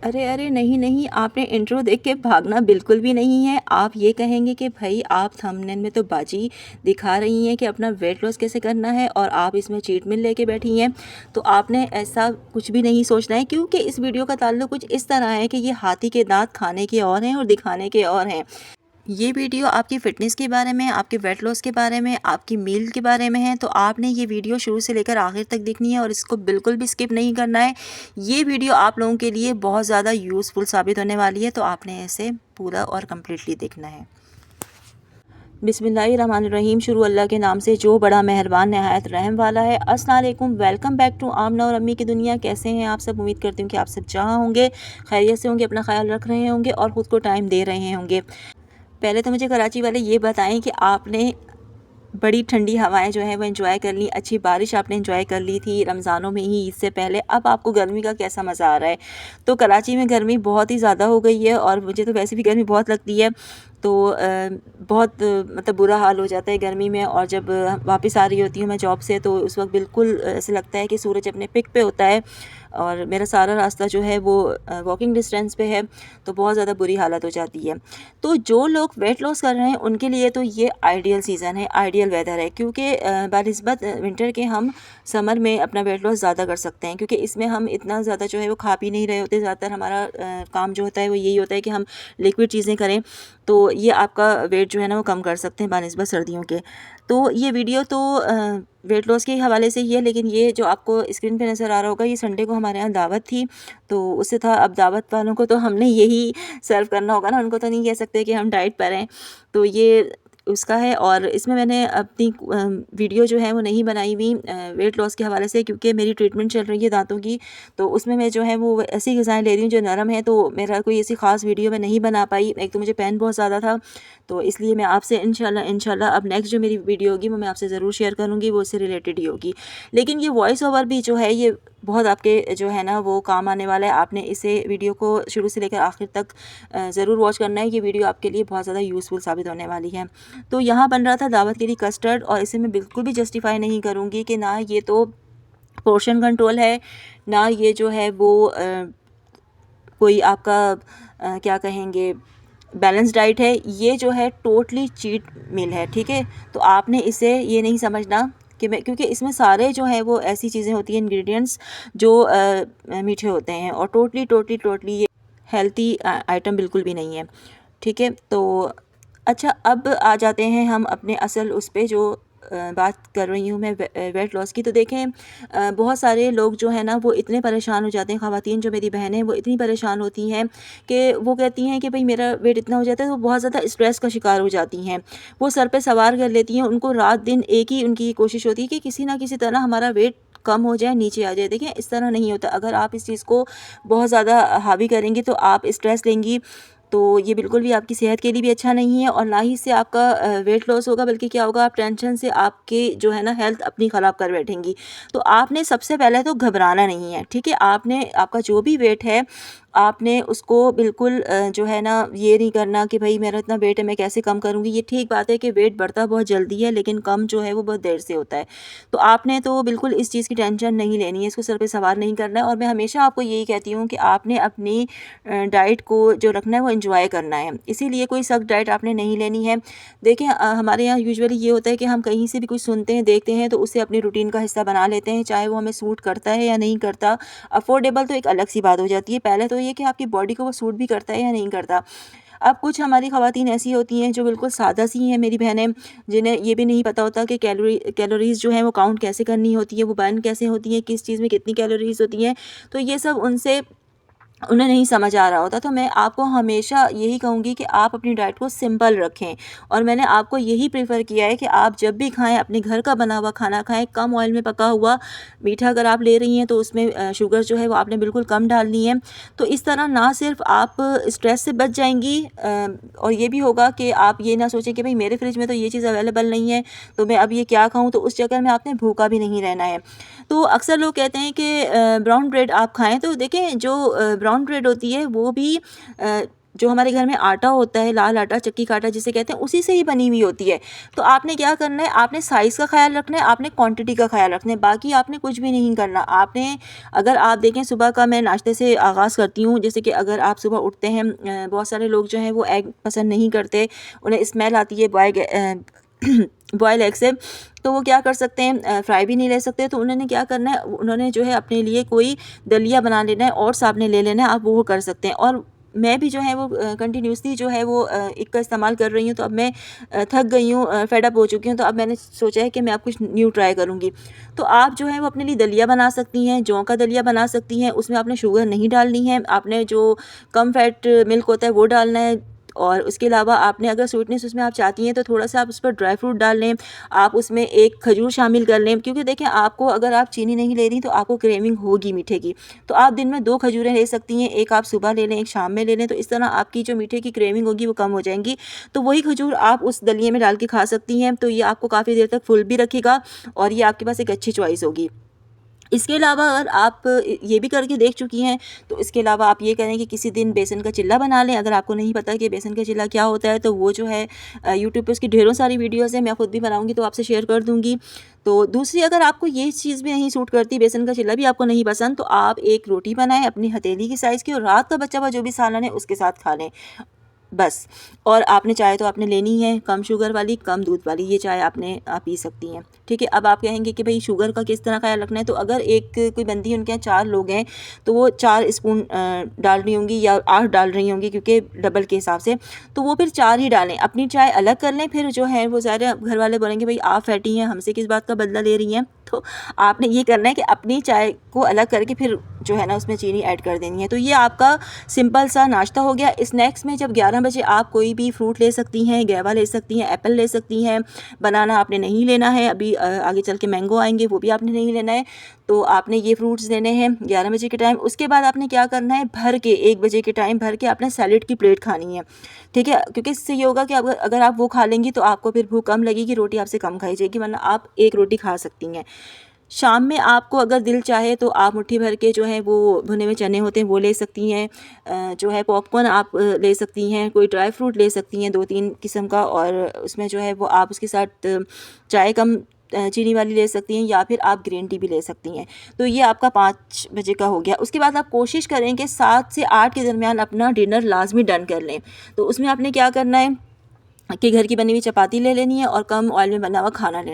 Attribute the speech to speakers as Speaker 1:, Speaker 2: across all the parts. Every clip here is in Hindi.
Speaker 1: अरे, अरे! नहीं, नहीं, आपने इंट्रो देख के भागना बिल्कुल भी नहीं है। आप ये कहेंगे कि भई आप थंबनेल में तो बाजी दिखा रही हैं कि अपना वेट लॉस कैसे करना है और आप इसमें चीट मील लेके बैठी हैं। तो आपने ऐसा कुछ भी नहीं सोचना है, क्योंकि इस वीडियो का ताल्लुक कुछ इस तरह है कि ये हाथी के दाँत खाने के और हैं और दिखाने के और हैं। ये वीडियो आपकी फ़िटनेस के बारे में, आपके वेट लॉस के बारे में, आपकी मील के बारे में है, तो आपने ये वीडियो शुरू से लेकर आखिर तक देखनी है और इसको बिल्कुल भी स्किप नहीं करना है। ये वीडियो आप लोगों के लिए बहुत ज़्यादा यूज़फुल साबित होने वाली है, तो आपने इसे पूरा और कंप्लीटली देखना है। बिस्मिल्लाहिर्रहमानिर्रहीम। शुरू अल्लाह के नाम से जो बड़ा मेहरबान नहायत रहम वाला है। अस्सलाम वालेकुम, वेलकम बैक टू आमना और अम्मी की दुनिया। कैसे हैं आप सब? उम्मीद करती हूँ कि आप सब जहाँ होंगे खैरियत से होंगे, अपना ख्याल रख रहे होंगे और ख़ुद को टाइम दे रहे होंगे। पहले तो मुझे कराची वाले ये बताएं कि आपने बड़ी ठंडी हवाएं जो है वो एंजॉय कर ली, अच्छी बारिश आपने एंजॉय कर ली थी रमज़ानों में ही, ईद से पहले। अब आपको गर्मी का कैसा मज़ा आ रहा है? तो कराची में गर्मी बहुत ही ज़्यादा हो गई है और मुझे तो वैसे भी गर्मी बहुत लगती है। तो बहुत मतलब बुरा हाल हो जाता है गर्मी में। और जब वापस आ रही होती हूँ मैं जॉब से, तो उस वक्त बिल्कुल ऐसे लगता है कि सूरज अपने पिक पे होता है और मेरा सारा रास्ता जो है वो वॉकिंग डिस्टेंस पे है, तो बहुत ज़्यादा बुरी हालत हो जाती है। तो जो लोग वेट लॉस कर रहे हैं उनके लिए तो ये आइडियल सीज़न है, आइडियल वेदर है, क्योंकि बानिस्बत विंटर के हम समर में अपना वेट लॉस ज़्यादा कर सकते हैं, क्योंकि इसमें हम इतना ज़्यादा जो है वो खा पी नहीं रहे होते। ज़्यादातर हमारा काम जो होता है वो यही होता है कि हम लिक्विड चीज़ें करें, तो ये आपका वेट जो है ना वो कम कर सकते हैं बानिस्बत सर्दियों के। तो ये वीडियो तो वेट लॉस के हवाले से ही है, लेकिन ये जो आपको स्क्रीन पे नज़र आ रहा होगा, ये संडे को हमारे यहाँ दावत थी, तो उससे था। अब दावत वालों को तो हमने यही सर्व करना होगा ना, उनको तो नहीं कह सकते कि हम डाइट पर हैं। तो ये उसका है। और इसमें मैंने अपनी वीडियो जो है वो नहीं बनाई हुई वेट लॉस के हवाले से, क्योंकि मेरी ट्रीटमेंट चल रही है दांतों की, तो उसमें मैं जो है वो ऐसी ग़िज़ाएँ ले रही हूँ जो नरम है, तो मेरा कोई ऐसी ख़ास वीडियो मैं नहीं बना पाई। एक तो मुझे पेन बहुत ज़्यादा था, तो इसलिए मैं आपसे इंशाल्लाह अब नेक्स्ट जो मेरी वीडियो होगी वो मैं आपसे ज़रूर शेयर करूँगी, वो उससे रिलेटेड ही होगी। लेकिन ये वॉइस ओवर भी जो है ये बहुत आपके जो है ना वो काम आने वाला है। आपने इसे वीडियो को शुरू से लेकर आखिर तक ज़रूर वॉच करना है। ये वीडियो आपके लिए बहुत ज़्यादा यूज़फुल साबित होने वाली है। तो यहाँ बन रहा था दावत के लिए कस्टर्ड, और इसे मैं बिल्कुल भी जस्टिफाई नहीं करूँगी कि ना ये तो पोर्शन कंट्रोल है, ना ये जो है वो कोई आपका क्या कहेंगे बैलेंस डाइट है। ये जो है टोटली चीट मील है, ठीक है? तो आपने इसे ये नहीं समझना कि मैं, क्योंकि इसमें सारे जो है वो ऐसी चीज़ें होती हैं, इंग्रेडिएंट्स जो मीठे होते हैं, और टोटली ये हेल्थी आइटम बिल्कुल भी नहीं है, ठीक है? तो अच्छा, अब आ जाते हैं हम अपने असल उस पे, जो बात कर रही हूँ मैं वेट लॉस की। तो देखें, बहुत सारे लोग जो है ना वो इतने परेशान हो जाते हैं, ख़वातीन जो मेरी बहनें हैं वो इतनी परेशान होती हैं कि वो कहती हैं कि भाई मेरा वेट इतना हो जाता है, तो वो बहुत ज़्यादा स्ट्रेस का शिकार हो जाती हैं। वो सर पे सवार कर लेती हैं, उनको रात दिन एक ही उनकी कोशिश होती है कि किसी ना किसी तरह हमारा वेट कम हो जाए, नीचे आ जाए। देखिए, इस तरह नहीं होता। अगर आप इस चीज़ को बहुत ज़्यादा हावी करेंगी तो आप स्ट्रेस लेंगी, तो ये बिल्कुल भी आपकी सेहत के लिए भी अच्छा नहीं है, और ना ही इससे आपका वेट लॉस होगा, बल्कि क्या होगा, आप टेंशन से आपके जो है ना हेल्थ अपनी ख़राब कर बैठेंगी। तो आपने सबसे पहले तो घबराना नहीं है, ठीक है? आपने आपका जो भी वेट है, आपने उसको बिल्कुल जो है ना ये नहीं करना कि भाई मेरा इतना वेट है मैं कैसे कम करूँगी। ये ठीक बात है कि वेट बढ़ता बहुत जल्दी है, लेकिन कम जो है वो बहुत देर से होता है। तो आपने तो बिल्कुल इस चीज़ की टेंशन नहीं लेनी है, इसको सर पे सवार नहीं करना है। और मैं हमेशा आपको यही कहती हूँ कि आपने अपनी डाइट को जो रखना है वो एंजॉय करना है, इसीलिए कोई सख्त डाइट आपने नहीं लेनी है। देखें, हमारे यहाँ यूजुअली ये होता है कि हम कहीं से भी कुछ सुनते हैं, देखते हैं, तो उसे अपनी रूटीन का हिस्सा बना लेते हैं, चाहे वो हमें सूट करता है या नहीं करता। अफोर्डेबल तो एक अलग सी बात हो जाती है, पहले तो ये कि आपकी बॉडी को वो सूट भी करता है या नहीं करता। अब कुछ हमारी ख़वातीन ऐसी होती हैं जो बिल्कुल सादा सी हैं, मेरी बहनें, जिन्हें ये भी नहीं पता होता कि कैलोरीज़ जो हैं वो काउंट कैसे करनी होती है, वो बर्न कैसे होती हैं, किस चीज़ में कितनी कैलोरीज़ होती हैं। तो ये सब उन्हें नहीं समझ आ रहा होता। तो मैं आपको हमेशा यही कहूँगी कि आप अपनी डाइट को सिंपल रखें, और मैंने आपको यही प्रेफ़र किया है कि आप जब भी खाएँ अपने घर का बना हुआ खाना खाएँ, कम ऑयल में पका हुआ। मीठा अगर आप ले रही हैं तो उसमें शुगर जो है वो आपने बिल्कुल कम डालनी है। तो इस तरह ना सिर्फ आप स्ट्रेस से बच जाएंगी, और ये भी होगा कि आप ये ना सोचें कि भाई मेरे फ्रिज में तो ये चीज़ अवेलेबल नहीं है, तो मैं अब ये क्या खाऊँ। तो उस चक्कर में आपने भूखा भी नहीं रहना है। तो अक्सर लोग कहते हैं कि ब्राउन ब्रेड आप खाएं, तो देखें जो ब्राउन ब्रेड होती है वो भी जो हमारे घर में आटा होता है, लाल आटा, चक्की का आटा जिसे कहते हैं, उसी से ही बनी हुई होती है। तो आपने क्या करना है, आपने साइज़ का ख़्याल रखना है, आपने क्वांटिटी का ख़्याल रखना है, बाकी आपने कुछ भी नहीं करना। आपने अगर आप देखें, सुबह का मैं नाश्ते से आगाज़ करती हूँ। जैसे कि अगर आप सुबह उठते हैं, बहुत सारे लोग जो हैं वो एग पसंद नहीं करते, उन्हें स्मेल आती है बॉयल एग से, तो वो क्या कर सकते हैं, फ्राई भी नहीं ले सकते। तो उन्होंने क्या करना है, उन्होंने जो है अपने लिए कोई दलिया बना लेना है, ओट्स आपने ले लेना है, आप वो कर सकते हैं। और मैं भी जो है वो कंटिन्यूसली जो है वो एक का इस्तेमाल कर रही हूँ। तो अब मैं थक गई हूँ, फेड अप हो चुकी हूँ। तो अब मैंने सोचा है कि मैं अब कुछ न्यू ट्राई करूँगी। तो आप जो है वो अपने लिए दलिया बना सकती हैं, जौ का दलिया बना सकती हैं। उसमें आपने शुगर नहीं डालनी है, आपने जो कम फैट मिल्क होता है वो डालना है। और उसके अलावा आपने अगर स्वीटनेस उसमें आप चाहती हैं तो थोड़ा-सा आप उस पर ड्राई फ्रूट डाल लें, आप उसमें एक खजूर शामिल कर लें। क्योंकि देखें, आपको अगर आप चीनी नहीं ले रही तो आपको क्रेविंग होगी मीठे की। तो आप दिन में 2 खजूरें ले सकती हैं, एक आप सुबह ले लें, एक शाम में ले लें। तो इस तरह आपकी जो मीठे की क्रेविंग होगी वो कम हो जाएँगी। तो वही खजूर आप उस दलिये में डाल के खा सकती हैं। तो ये आपको काफ़ी देर तक फुल भी रखेगा और ये आपके पास एक अच्छी चॉइस होगी। इसके अलावा अगर आप ये भी करके देख चुकी हैं, तो इसके अलावा आप ये करें कि किसी दिन बेसन का चिल्ला बना लें। अगर आपको नहीं पता कि बेसन का चिल्ला क्या होता है, तो वो जो है यूट्यूब पे उसकी ढेरों सारी वीडियोज़ हैं, मैं खुद भी बनाऊँगी तो आपसे शेयर कर दूँगी। तो दूसरी, अगर आपको ये चीज़ भी नहीं सूट करती, बेसन का चिल्ला भी आपको नहीं पसंद, तो आप एक रोटी बनाएँ अपनी हथेली की साइज़ की और रात का बचा हुआ जो भी सालन है उसके साथ खा लें, बस। और आपने चाय तो आपने लेनी है कम शुगर वाली, कम दूध वाली, ये चाय आपने आप पी सकती हैं, ठीक है। अब आप कहेंगे कि भाई शुगर का किस तरह ख्याल रखना है, तो अगर एक कोई बंदी है, उनके यहाँ 4 लोग हैं, तो वो 4 स्पून डाल रही होंगी या 8 डाल रही होंगी, क्योंकि डबल के हिसाब से, तो वो फिर 4 ही डालें। अपनी चाय अलग कर लें, फिर जो है वो ज़ाहिर है घर वाले बोलेंगे भाई आप फैटी हैं, हमसे किस बात का बदला ले रही हैं। तो आपने ये करना है कि अपनी चाय को अलग करके फिर जो है ना उसमें चीनी ऐड कर देनी है। तो ये आपका सिंपल सा नाश्ता हो गया। स्नैक्स में जब 11 बजे आप कोई भी फ्रूट ले सकती हैं, गुआवा ले सकती हैं, एप्पल ले सकती हैं, बनाना आपने नहीं लेना है। अभी आगे चल के मैंगो आएंगे, वो भी आपने नहीं लेना है। तो आपने ये फ्रूट्स लेने हैं 11 बजे के टाइम। उसके बाद आपने क्या करना है, भर के 1 बजे के टाइम भर के आपने सैलेड की प्लेट खानी है, ठीक है। क्योंकि इससे ये होगा कि अगर आप वो खा लेंगी तो आपको फिर भूख कम लगेगी, रोटी आपसे कम खाई जाएगी, वरना आप 1 रोटी खा सकती हैं। शाम में आपको अगर दिल चाहे तो आप मुट्ठी भर के जो है वो भुने हुए चने होते हैं वो ले सकती हैं, जो है पॉपकॉर्न आप ले सकती हैं, कोई ड्राई फ्रूट ले सकती हैं 2-3 किस्म का, और उसमें जो है वो आप उसके साथ चाय कम चीनी वाली ले सकती हैं, या फिर आप ग्रीन टी भी ले सकती हैं। तो ये आपका 5 बजे का हो गया। उसके बाद आप कोशिश करें कि 7 से 8 के दरमियान अपना डिनर लाजमी डन कर लें। तो उसमें आपने क्या करना है कि घर की बनी हुई चपाती ले लेनी है और कम ऑयल में बना हुआ खाना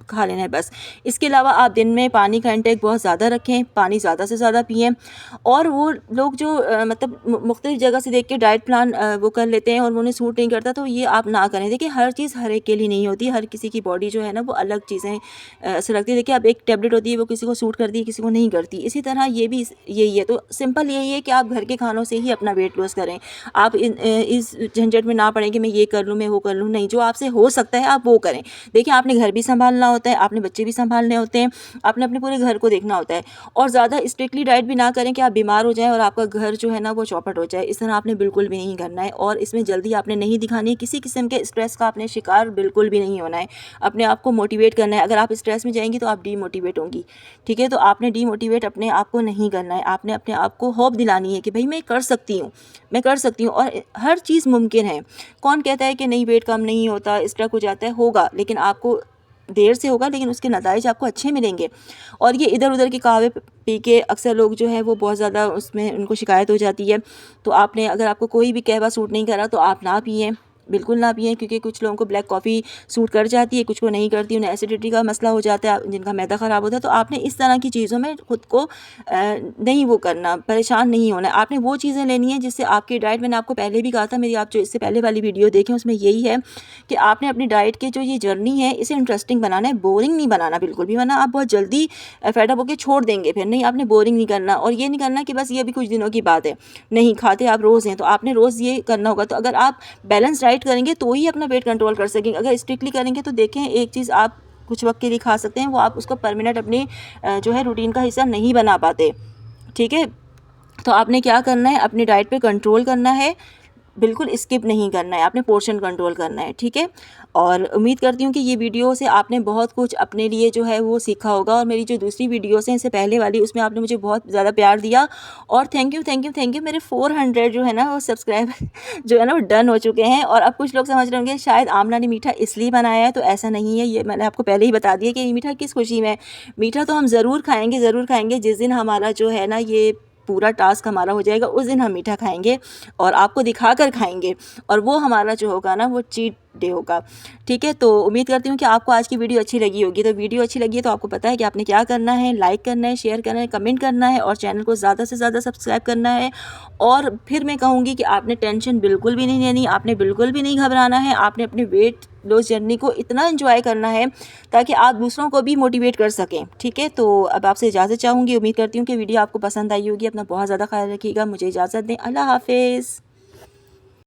Speaker 1: खा लेना है, बस। इसके अलावा आप दिन में पानी का इंटेक बहुत ज़्यादा रखें, पानी ज़्यादा से ज़्यादा पिएं। और वो लोग जो मतलब मुख्तलिफ जगह से देख के डाइट प्लान वो कर लेते हैं और उन्हें सूट नहीं करता, तो ये आप ना करें। देखिए, हर चीज़ हर एक के लिए नहीं होती, हर किसी की बॉडी जो है ना वो अलग चीज़ें असर रखती है। देखिए, अब एक टैबलेट होती है वो किसी को सूट करती है, किसी को नहीं करती। इसी तरह ये भी यही है। तो सिंपल यही है कि आप घर के खानों से ही अपना वेट लॉस करें। आप इस झंझट में ना पड़ें कि मैं ये कर लूँ, मैं वो कर लूँ, नहीं। जो आपसे हो सकता है आप वो करें। देखिए, आपने घर भी संभालना होता है, आपने बच्चे भी संभालने होते हैं, आपने अपने पूरे घर को देखना होता है। और ज़्यादा स्ट्रिक्टली डाइट भी ना करें कि आप बीमार हो जाएं और आपका घर जो है ना वो चौपट हो जाए। इस तरह आपने बिल्कुल भी नहीं करना है। और इसमें जल्दी आपने नहीं दिखानी है, किसी किस्म के स्ट्रेस का आपने शिकार बिल्कुल भी नहीं होना है। अपने आप को मोटिवेट करना है। अगर आप स्ट्रेस में जाएंगी तो आप डीमोटिवेट होंगी, ठीक है। तो आपने डीमोटिवेट अपने आप को नहीं करना है। आपने अपने आप को होप दिलानी है कि भाई मैं कर सकती हूँ, मैं कर सकती हूँ, और हर चीज़ मुमकिन है। कौन कहता है कि नहीं वेट कम नहीं होता, स्ट्रक हो जाता है, होगा, लेकिन आपको देर से होगा, लेकिन उसके नताइज आपको अच्छे मिलेंगे। और ये इधर उधर के कहवे पी के अक्सर लोग जो है वो बहुत ज़्यादा उसमें उनको शिकायत हो जाती है। तो आपने, अगर आपको कोई भी कहवा सूट नहीं करा तो आप ना पिएं, बिल्कुल ना पिएं। क्योंकि कुछ लोगों को ब्लैक कॉफ़ी सूट कर जाती है, कुछ को नहीं करती, उन्हें एसिडिटी का मसला हो जाता है, जिनका मैदा ख़राब होता है। तो आपने इस तरह की चीज़ों में खुद को नहीं वो करना, परेशान नहीं होना है। आपने वो चीज़ें लेनी है जिससे आपकी डाइट, मैंने आपको पहले भी कहा था, मेरी आप जो इससे पहले वाली वीडियो देखें उसमें यही है कि आपने अपनी डाइट के जो ये जर्नी है इसे इंटरेस्टिंग बनाना है, बोरिंग नहीं बनाना बिल्कुल भी, वरना आप बहुत जल्दी फेडअप होकर छोड़ देंगे। फिर नहीं, आपने बोरिंग नहीं करना। और ये नहीं करना कि बस ये अभी कुछ दिनों की बात है, नहीं, खाते आप रोज़ हैं, तो आपने रोज़ ये करना होगा। तो अगर आप बैलेंस डाइट करेंगे तो ही अपना वेट कंट्रोल कर सकेंगे। अगर स्ट्रिक्टली करेंगे तो देखें, एक चीज़ आप कुछ वक्त के लिए खा सकते हैं, वो आप उसको परमानेंट अपनी जो है रूटीन का हिस्सा नहीं बना पाते, ठीक है। तो आपने क्या करना है, अपनी डाइट पे कंट्रोल करना है, बिल्कुल स्किप नहीं करना है, आपने पोर्शन कंट्रोल करना है, ठीक है। और उम्मीद करती हूँ कि ये वीडियो से आपने बहुत कुछ अपने लिए जो है वो सीखा होगा। और मेरी जो दूसरी वीडियोस हैं, इससे पहले वाली, उसमें आपने मुझे बहुत ज़्यादा प्यार दिया और thank you thank you thank you. मेरे 400 जो है ना वो सब्सक्राइबर जो है ना वो डन हो चुके हैं। और अब कुछ लोग समझ रहे होंगे शायद आमना ने मीठा इसलिए बनाया है, तो ऐसा नहीं है। ये मैंने आपको पहले ही बता दिया कि ये मीठा किस खुशी में है। मीठा तो हम ज़रूर खाएँगे, ज़रूर खाएँगे। जिस दिन हमारा जो है ना ये पूरा टास्क हमारा हो जाएगा, उस दिन हम मीठा खाएँगे और आपको दिखाकर खाएँगे। और वो हमारा जो होगा ना वो चीट डे होगा, ठीक है। तो उम्मीद करती हूँ कि आपको आज की वीडियो अच्छी लगी होगी। तो वीडियो अच्छी लगी है तो आपको पता है कि आपने क्या करना है, लाइक करना है, शेयर करना है, कमेंट करना है और चैनल को ज़्यादा से ज़्यादा सब्सक्राइब करना है। और फिर मैं कहूँगी कि आपने टेंशन बिल्कुल भी नहीं लेनी, आपने बिल्कुल भी नहीं घबराना है। आपने अपने वेट लॉस जर्नी को इतना एंजॉय करना है ताकि आप दूसरों को भी मोटिवेट कर सकें, ठीक है। तो अब आपसे इजाज़त चाहूँगी। उम्मीद करती हूँ कि वीडियो आपको पसंद आई होगी। अपना बहुत ज़्यादा ख्याल रखिएगा। मुझे इजाज़त दें। अल्लाह हाफ़िज़।